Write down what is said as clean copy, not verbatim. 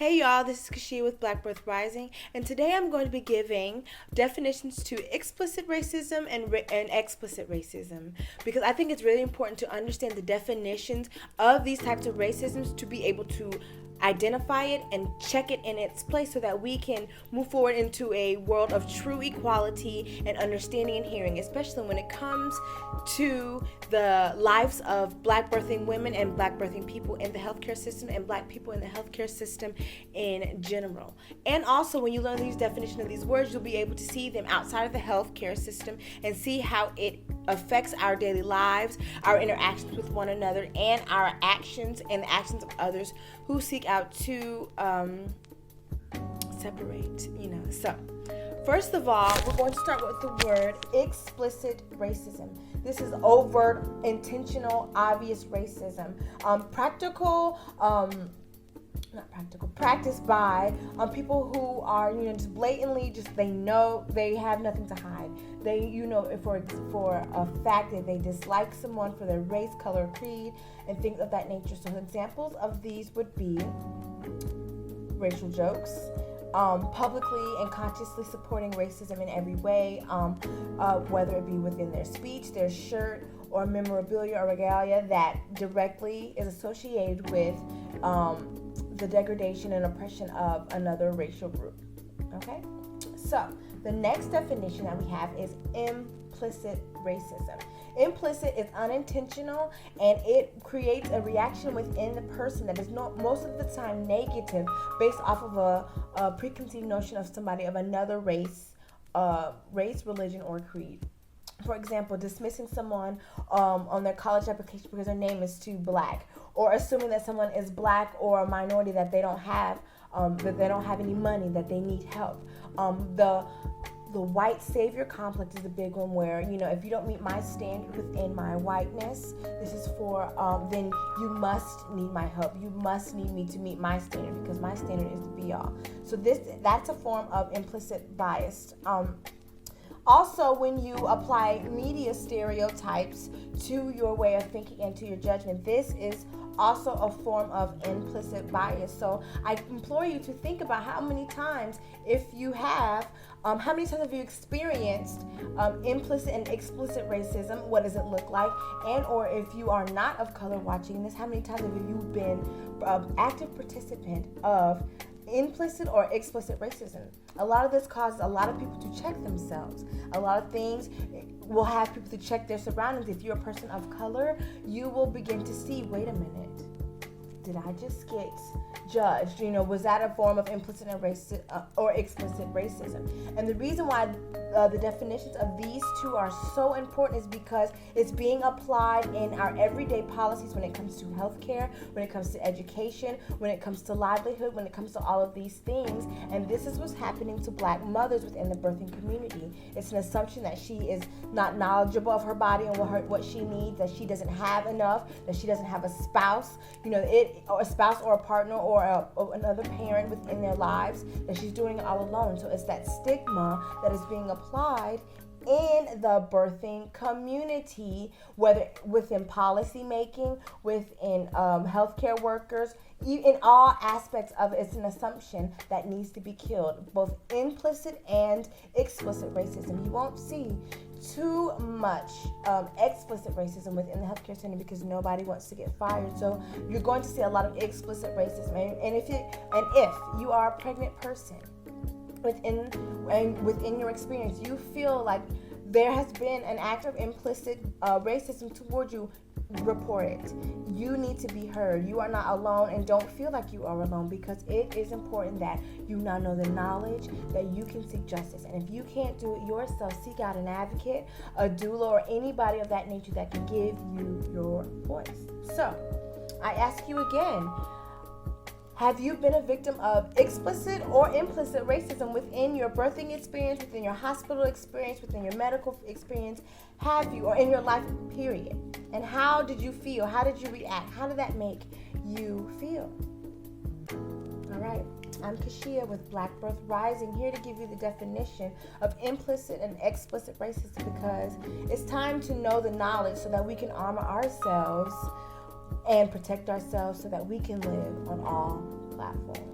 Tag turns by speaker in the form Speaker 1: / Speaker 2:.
Speaker 1: Hey y'all, this is Kashia with Black Birth Rising, and today I'm going to be giving definitions to explicit racism and explicit racism, because I think it's really important to understand the definitions of these types of racisms to be able to identify it and check it in its place so that we can move forward into a world of true equality and understanding and hearing, especially when it comes to the lives of black birthing women and black birthing people in the healthcare system and black people in the healthcare system in general. And also, when you learn these definitions of these words, you'll be able to see them outside of the healthcare system and see how it affects our daily lives, our interactions with one another, and our actions and the actions of others who seek out to separate, So, first of all, we're going to start with the word explicit racism. This is overt, intentional, obvious racism. Practiced by people who are, just blatantly, they know they have nothing to hide. They, for a fact that they dislike someone for their race, color, creed, and things of that nature. So examples of these would be racial jokes, publicly and consciously supporting racism in every way, whether it be within their speech, their shirt, or memorabilia or regalia that directly is associated with the degradation and oppression of another racial group. Okay? So, the next definition that we have is implicit racism. Implicit is unintentional, and it creates a reaction within the person that is most of the time negative, based off of a preconceived notion of somebody of another race, religion, or creed. For example, dismissing someone on their college application because their name is too black, or assuming that someone is black or a minority that they don't have any money, that they need help. The white savior complex is a big one where, if you don't meet my standard within my whiteness, this is for, then you must need my help. You must need me to meet my standard because my standard is the be all. So that's a form of implicit bias. Also, when you apply media stereotypes to your way of thinking and to your judgment, this is also a form of implicit bias. So I implore you to think about how many times have you experienced implicit and explicit racism? What does it look like? And or if you are not of color watching this, how many times have you been an active participant of implicit or explicit racism? A lot of this causes a lot of people to check themselves. A lot of things will have people to check their surroundings. If you're a person of color, you will begin to see, wait a minute, did I just get judged? Was that a form of implicit and or explicit racism? And the reason why the definitions of these two are so important is because it's being applied in our everyday policies when it comes to healthcare, when it comes to education, when it comes to livelihood, when it comes to all of these things. And this is what's happening to black mothers within the birthing community. It's an assumption that she is not knowledgeable of her body and what she needs, that she doesn't have enough, that she doesn't have a spouse, or a spouse or a partner or another parent within their lives, that she's doing it all alone. So it's that stigma that is being applied in the birthing community, whether within policy making, within healthcare workers, in all aspects of it. It's an assumption that needs to be killed, both implicit and explicit racism. You won't see too much explicit racism within the healthcare center because nobody wants to get fired. So you're going to see a lot of explicit racism. And if you are a pregnant person, within your experience, you feel like there has been an act of implicit racism toward you, report it. You need to be heard. You are not alone, and don't feel like you are alone, because it is important that you now know the knowledge that you can seek justice. And if you can't do it yourself, seek out an advocate, a doula, or anybody of that nature that can give you your voice. So I ask you again, have you been a victim of explicit or implicit racism within your birthing experience, within your hospital experience, within your medical experience? Have you, or in your life period? And how did you feel? How did you react? How did that make you feel? All right. I'm Kashia with Black Birth Rising, here to give you the definition of implicit and explicit racism, because it's time to know the knowledge so that we can armor ourselves and protect ourselves so that we can live on all platforms.